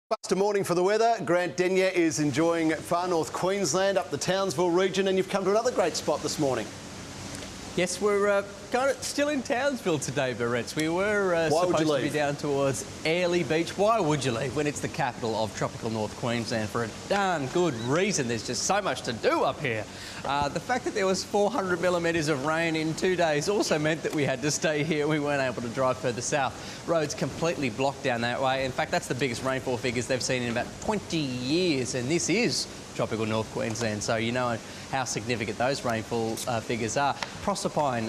Faster morning for the weather. Grant Denyer is enjoying far north Queensland up the Townsville region, and you've come to another great spot this morning. Yes, we're kind of still in Townsville today, Barretts. We were supposed to be down towards Airlie Beach. Why would you leave when it's the capital of tropical North Queensland? For a darn good reason. There's just so much to do up here. The fact that there was 400 millimetres of rain in 2 days also meant that we had to stay here. We weren't able to drive further south. Roads completely blocked down that way. In fact, that's the biggest rainfall figures they've seen in about 20 years, and this is tropical North Queensland, so you know how significant those rainfall figures are. Proserpine,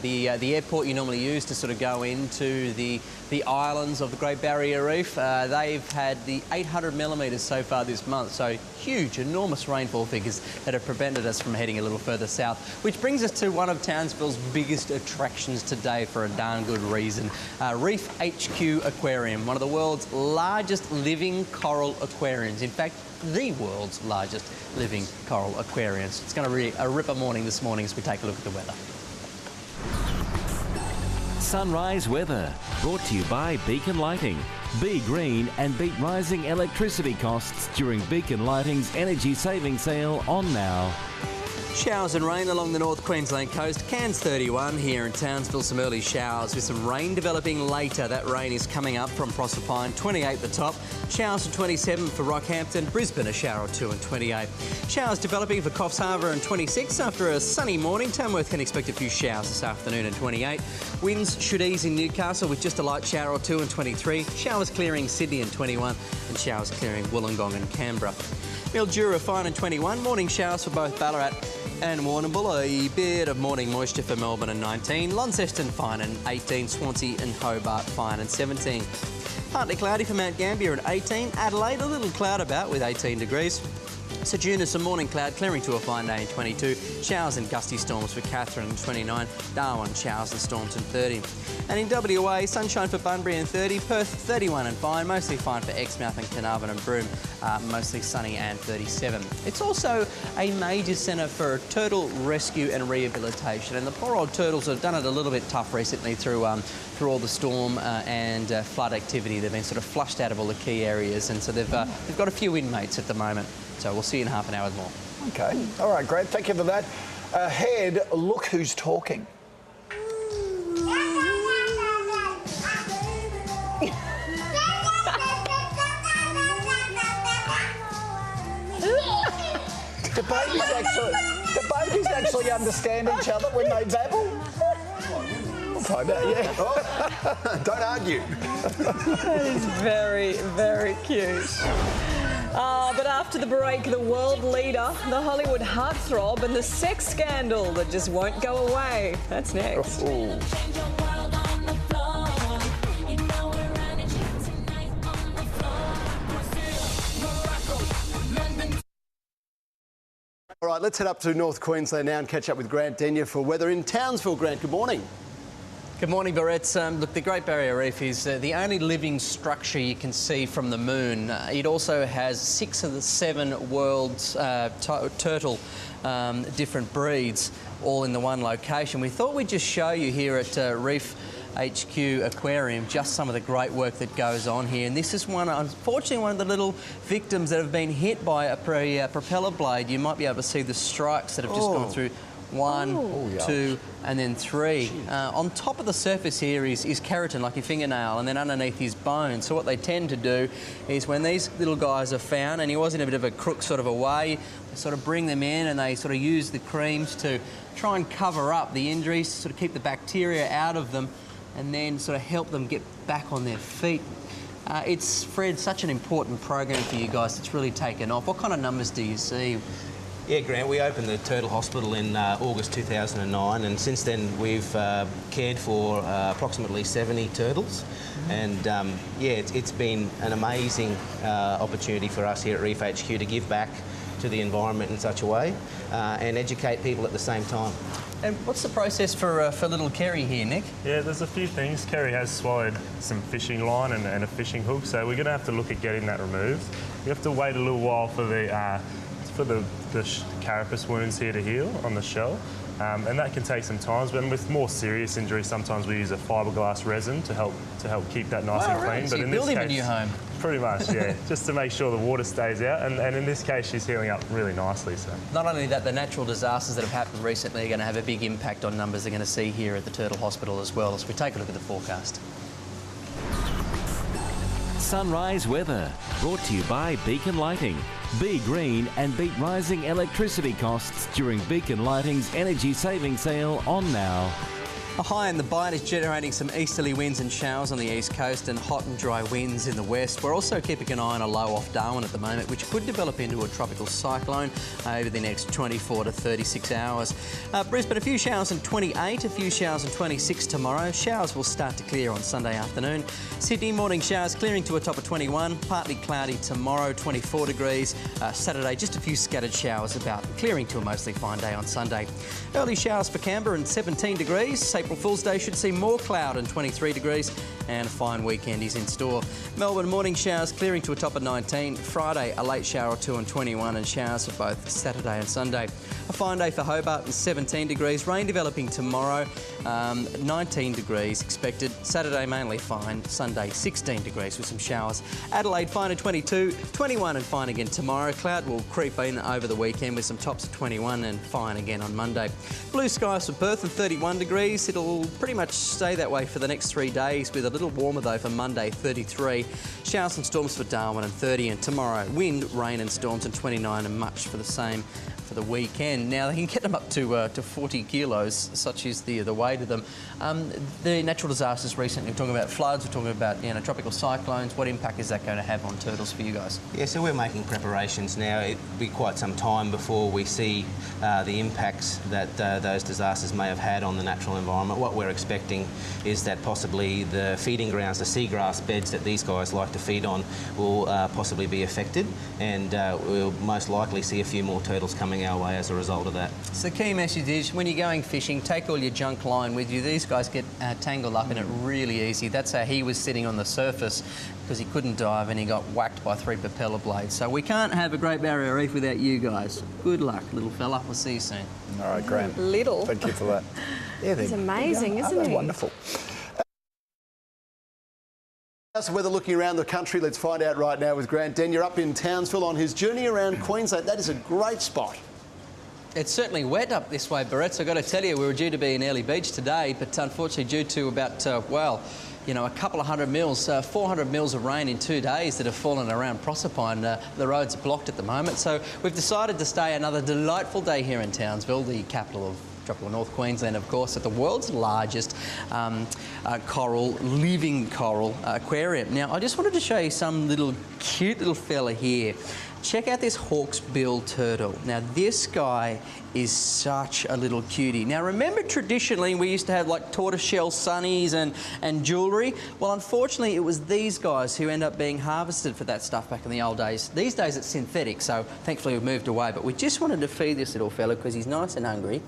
the airport you normally use to sort of go into the islands of the Great Barrier Reef, they've had the 800 millimetres so far this month, so huge, enormous rainfall figures that have prevented us from heading a little further south, which brings us to one of Townsville's biggest attractions today for a darn good reason. Reef HQ Aquarium, one of the world's largest living coral aquariums. In fact, the world's largest living coral aquariums. It's going to be a ripper morning this morning as we take a look at the weather. Sunrise weather, brought to you by Beacon Lighting. Be green and beat rising electricity costs during Beacon Lighting's energy saving sale on now. Showers and rain along the North Queensland coast. Cairns 31 here in Townsville. Some early showers with some rain developing later. That rain is coming up from Proserpine. 28 the top. Showers and 27 for Rockhampton. Brisbane a shower or two and 28. Showers developing for Coffs Harbour and 26 after a sunny morning. Tamworth can expect a few showers this afternoon and 28. Winds should ease in Newcastle with just a light shower or two and 23. Showers clearing Sydney and 21 and showers clearing Wollongong and Canberra. Mildura fine and 21. Morning showers for both Ballarat and Warrnambool, a bit of morning moisture for Melbourne and 19. Launceston fine and 18. Swansea and Hobart fine and 17. Partly cloudy for Mount Gambier at 18. Adelaide a little cloud about with 18 degrees. Seduna some morning cloud clearing to a fine day in 22. Showers and gusty storms for Katherine and 29. Darwin showers and storms in 30. And in WA, sunshine for Bunbury and 30. Perth 31 and fine, mostly fine for Exmouth and Carnarvon and Broome, mostly sunny and 37. It's also a major centre for turtle rescue and rehabilitation, and the poor old turtles have done it a little bit tough recently through all the storm and flood activity. They've been sort of flushed out of all the key areas, and so they've got a few inmates at the moment. So we'll see you in half an hour more. Okay. All right, Grant. Thank you for that. Ahead, look who's talking. Do babies actually understand each other when they babble? We'll find out, yeah. Oh, don't argue. That is very, very cute. But after the break, the world leader, the Hollywood heartthrob, and the sex scandal that just won't go away. That's next. Ooh. All right, let's head up to North Queensland now and catch up with Grant Denyer for weather in Townsville. Grant, good morning. Good morning, Barretts. Look, the Great Barrier Reef is the only living structure you can see from the moon. It also has 6 of the 7 world's turtle different breeds, all in the one location. We thought we'd just show you here at Reef HQ Aquarium just some of the great work that goes on here, and this is unfortunately one of the little victims that have been hit by a propeller blade. You might be able to see the strikes that have just gone through. 1, 2 and then 3. On top of the surface here is keratin, like your fingernail, and then underneath is bone. So what they tend to do is when these little guys are found, and he was in a bit of a crook sort of a way, they sort of bring them in and they sort of use the creams to try and cover up the injuries, sort of keep the bacteria out of them, and then sort of help them get back on their feet. It's, Fred, such an important program for you guys. It's really taken off. What kind of numbers do you see? Yeah, Grant, we opened the Turtle Hospital in August 2009, and since then we've cared for approximately 70 turtles. And yeah, it's been an amazing opportunity for us here at Reef HQ to give back to the environment in such a way and educate people at the same time. And what's the process for little Kerry here, Nick? Yeah, there's a few things. Kerry has swallowed some fishing line and a fishing hook, so we're going to have to look at getting that removed. We have to wait a little while for the carapace wounds here to heal on the shell, and that can take some time. But with more serious injuries, sometimes we use a fiberglass resin to help keep that nice and clean. So but you in build this him case, a new home. Pretty much, yeah. Just to make sure the water stays out, and in this case, she's healing up really nicely. So. Not only that, the natural disasters that have happened recently are going to have a big impact on numbers they're going to see here at the Turtle Hospital as well, as we take a look at the forecast. Sunrise weather, brought to you by Beacon Lighting. Be green and beat rising electricity costs during Beacon Lighting's energy saving sale on now. A high in the bight is generating some easterly winds and showers on the east coast and hot and dry winds in the west. We're also keeping an eye on a low off Darwin at the moment, which could develop into a tropical cyclone over the next 24 to 36 hours. Brisbane, a few showers in 28, a few showers in 26 tomorrow. Showers will start to clear on Sunday afternoon. Sydney, morning showers clearing to a top of 21, partly cloudy tomorrow, 24 degrees. Saturday, just a few scattered showers about, clearing to a mostly fine day on Sunday. Early showers for Canberra and 17 degrees. April Fool's Day should see more cloud and 23 degrees, and a fine weekend is in store. Melbourne, morning showers clearing to a top of 19. Friday, a late shower or two on 21, and showers for both Saturday and Sunday. A fine day for Hobart and 17 degrees. Rain developing tomorrow, 19 degrees expected. Saturday mainly fine. Sunday 16 degrees with some showers. Adelaide fine at 22, 21 and fine again tomorrow. Cloud will creep in over the weekend with some tops of 21 and fine again on Monday. Blue skies for Perth and 31 degrees. It'll pretty much stay that way for the next 3 days, with a little warmer though for Monday, 33. Showers and storms for Darwin and 30, and tomorrow wind, rain and storms and 29, and much for the same for the weekend. Now, they can get them up to 40 kilos, such is the weight of them. The natural disasters recently, we're talking about floods, we're talking about tropical cyclones. What impact is that going to have on turtles for you guys? Yeah, so we're making preparations now. It'll be quite some time before we see the impacts that those disasters may have had on the natural environment. What we're expecting is that possibly the feeding grounds, the seagrass beds that these guys like to feed on, will possibly be affected, and we'll most likely see a few more turtles coming our way as a result of that. So the key message is, when you're going fishing, take all your junk line with you. These guys get tangled up in it really easy. That's how he was sitting on the surface, because he couldn't dive and he got whacked by 3 propeller blades. So we can't have a Great Barrier Reef without you guys. Good luck, little fella. We'll see you soon. All right, Grant. Little. Thank you for that. Yeah, It's amazing, isn't it? Wonderful. How's the weather looking around the country? Let's find out right now with Grant Denyer up in Townsville on his journey around Queensland. That is a great spot. It's certainly wet up this way, Barrett. So I've got to tell you, we were due to be in Early Beach today, but unfortunately due to about, a couple of 100 mils, 400 mils of rain in 2 days that have fallen around Proserpine, the roads are blocked at the moment. So we've decided to stay another delightful day here in Townsville, the capital of tropical North Queensland, of course, at the world's largest living coral aquarium. Now, I just wanted to show you some cute little fella here. Check out this hawksbill turtle. Now, this guy is such a little cutie. Now, remember, traditionally we used to have like tortoiseshell sunnies and jewellery. Well, unfortunately, it was these guys who end up being harvested for that stuff back in the old days. These days it's synthetic, so thankfully we've moved away. But we just wanted to feed this little fella because he's nice and hungry.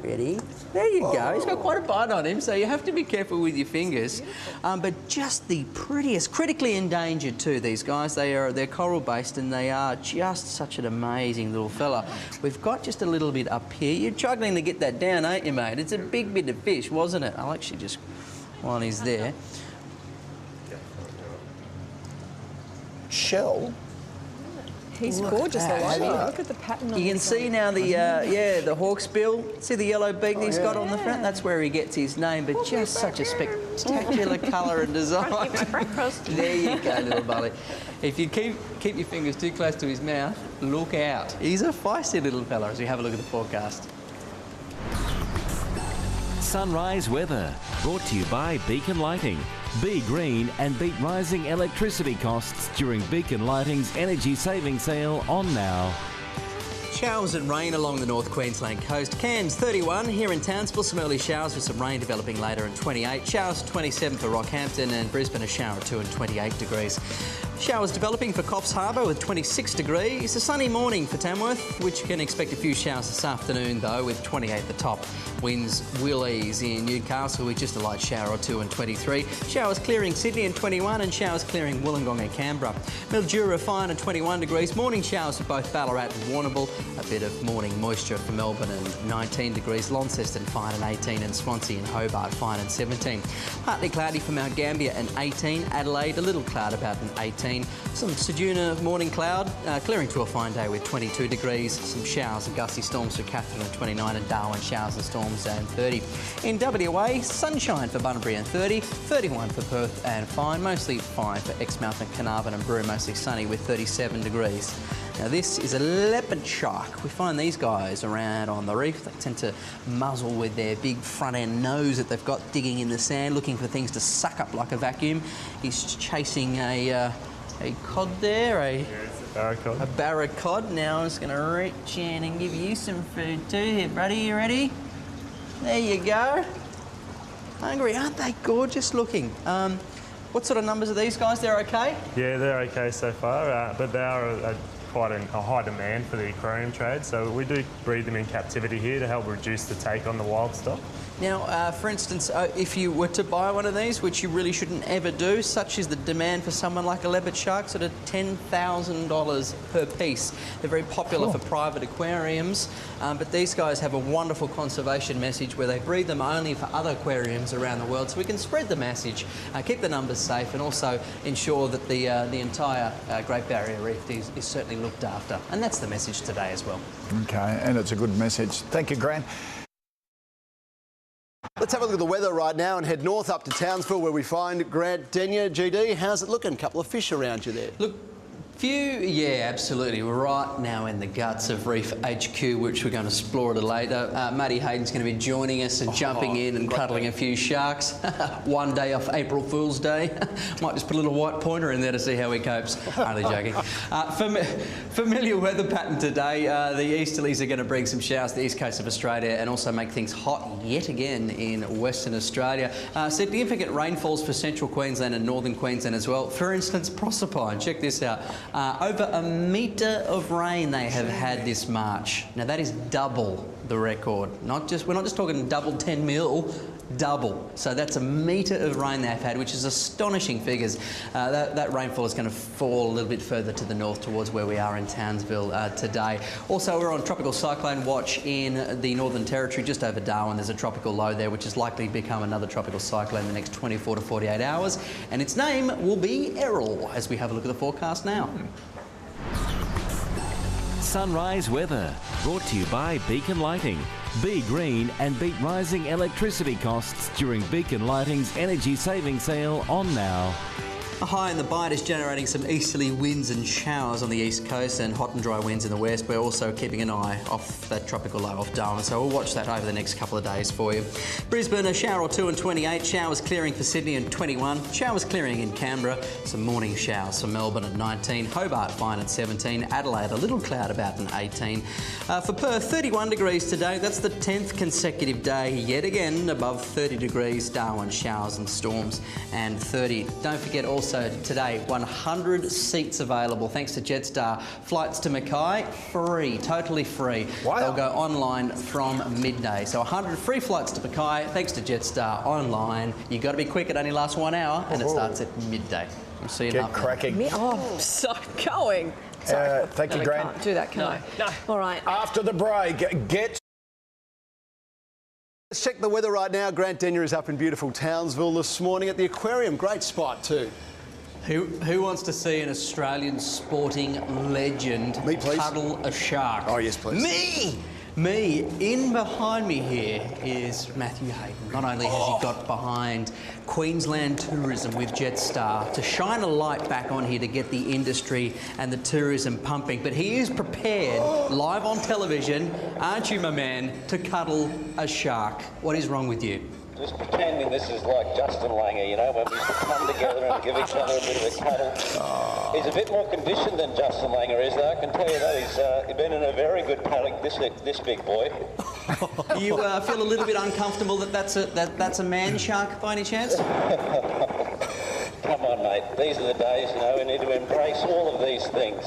Ready? There you go. He's got quite a bite on him, so you have to be careful with your fingers. But just the prettiest, critically endangered too, these guys. They're coral-based, and they are just such an amazing little fella. We've got just a little bit up here. You're struggling to get that down, ain't you, mate? It's a big bit of fish, wasn't it? I'll actually just, while he's there. Shell? He's gorgeous already. Look at the pattern on You can his see now the hawksbill. See the yellow beak he's got on the front? That's where he gets his name, but just such a spectacular colour and design. There you go, little buddy. If you keep your fingers too close to his mouth, look out. He's a feisty little fella as we have a look at the forecast. Sunrise weather, brought to you by Beacon Lighting. Be green and beat rising electricity costs during Beacon Lighting's energy saving sale on now. Showers and rain along the North Queensland coast. Cairns 31, here in Townsville some early showers with some rain developing later, and 28. Showers 27 for Rockhampton, and Brisbane a shower or 2 and 28 degrees. Showers developing for Coffs Harbour with 26 degrees. A sunny morning for Tamworth, which you can expect a few showers this afternoon though, with 28 at the top. Winds will ease in Newcastle with just a light shower or 2 and 23. Showers clearing Sydney and 21, and showers clearing Wollongong and Canberra. Mildura fine at 21 degrees. Morning showers for both Ballarat and Warrnambool. a bit of morning moisture for Melbourne and 19 degrees, Launceston fine and 18, and Swansea and Hobart fine and 17. Partly cloudy for Mount Gambier and 18, Adelaide a little cloud about an 18, some Ceduna morning cloud, clearing to a fine day with 22 degrees, some showers and gusty storms for Katherine and 29, and Darwin showers and storms and 30. In WA, sunshine for Bunbury and 30, 31 for Perth and fine, mostly fine for Exmouth and Carnarvon and Brewer, mostly sunny with 37 degrees. Now this is a leopard shark. We find these guys around on the reef. They tend to muzzle with their big front end nose that they've got digging in the sand, looking for things to suck up like a vacuum. He's chasing a cod there, a barracuda. Now I'm just going to reach in and give you some food too. Here, buddy, you ready? There you go. Hungry, aren't they gorgeous looking? What sort of numbers are these guys? They're okay? Yeah, they're okay so far, but they are quite a high demand for the aquarium trade, so we do breed them in captivity here to help reduce the take on the wild stock. Now, for instance, if you were to buy one of these, which you really shouldn't ever do, such is the demand for someone like a leopard shark, sort of $10,000 per piece. They're very popular for private aquariums, but these guys have a wonderful conservation message where they breed them only for other aquariums around the world, so we can spread the message, keep the numbers safe, and also ensure that the entire Great Barrier Reef is certainly looked after. And that's the message today as well. Okay, and it's a good message. Thank you, Grant. Let's have a look at the weather right now and head north up to Townsville where we find Grant Denyer. GD, how's it looking? A couple of fish around you there. Look, yeah, absolutely. We're right now in the guts of Reef HQ, which we're going to explore a little later. Matty Hayden's going to be joining us and jumping in and cuddling a few sharks. One day off April Fool's Day. Might just put a little white pointer in there to see how he copes. Only joking. Familiar weather pattern today. The easterlies are going to bring some showers to the east coast of Australia and also make things hot yet again in Western Australia. Significant rainfalls for central Queensland and northern Queensland as well. For instance, Proserpine. Check this out. Over a metre of rain they have had this March. Now that is double the record. We're not just talking double 10 mil, double. So that's a metre of rain they've had, which is astonishing figures. That rainfall is going to fall a little bit further to the north towards where we are in Townsville today. Also, we're on tropical cyclone watch in the Northern Territory, just over Darwin. There's a tropical low there, which is likely to become another tropical cyclone in the next 24 to 48 hours. And its name will be Errol, as we have a look at the forecast now. Sunrise weather, brought to you by Beacon Lighting. Be green and beat rising electricity costs during Beacon Lighting's energy saving sale on now. A high in the bite is generating some easterly winds and showers on the east coast and hot and dry winds in the west. We're also keeping an eye off that tropical low off Darwin, so we'll watch that over the next couple of days for you. Brisbane, a shower or two and 28, showers clearing for Sydney and 21, showers clearing in Canberra, some morning showers for Melbourne at 19, Hobart fine at 17, Adelaide a little cloud about an 18. For Perth, 31 degrees today, that's the 10th consecutive day yet again above 30 degrees, Darwin showers and storms and 30. Don't forget also today, 100 seats available thanks to Jetstar. Flights to Mackay, free, totally free. Wow. They'll go online from midday. So 100 free flights to Mackay thanks to Jetstar online. You've got to be quick, it only lasts 1 hour and it starts at midday. We'll see you Get cracking. Oh, so going. Sorry. Thank you, I Grant. can't do that, can I? No. All right. After the break, get... Let's check the weather right now. Grant Denyer is up in beautiful Townsville this morning at the aquarium. Great spot too. Who wants to see an Australian sporting legend Me, please. cuddle a shark? Oh, yes, please. Me. In behind me here is Matthew Hayden. Not only has he got behind Queensland tourism with Jetstar to shine a light back on here to get the industry and the tourism pumping, but he is prepared live on television, aren't you, my man, to cuddle a shark. What is wrong with you? Just pretending this is like Justin Langer, you know, when we come together and give each other a bit of a cuddle. He's a bit more conditioned than Justin Langer is, though. I can tell you that. He's been in a very good paddock, this big boy. You feel a little bit uncomfortable that that's a man shark by any chance? Come on, mate. These are the days, you know, we need to embrace all of these things.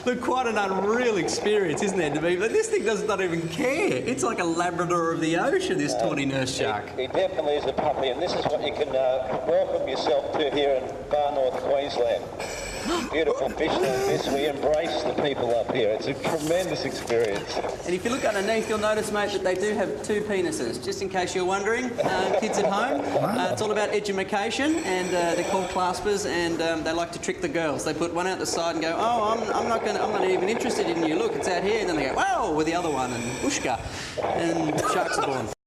Look, quite an unreal experience, isn't it, to be? But this thing does not even care. It's like a Labrador of the ocean, this tawny nurse shark. He definitely is a puppy, and this is what you can welcome yourself to here in far north Queensland. Beautiful fish like this. We embrace the people up here. It's a tremendous experience. And if you look underneath, you'll notice, mate, that they do have 2 penises, just in case you're wondering, kids at home. It's all about edumacation, and they're called claspers, and they like to trick the girls. They put one out the side and go, oh, I'm not even interested in you. Look, it's out here. And then they go, wow, with the other one, and ushka. And sharks are born.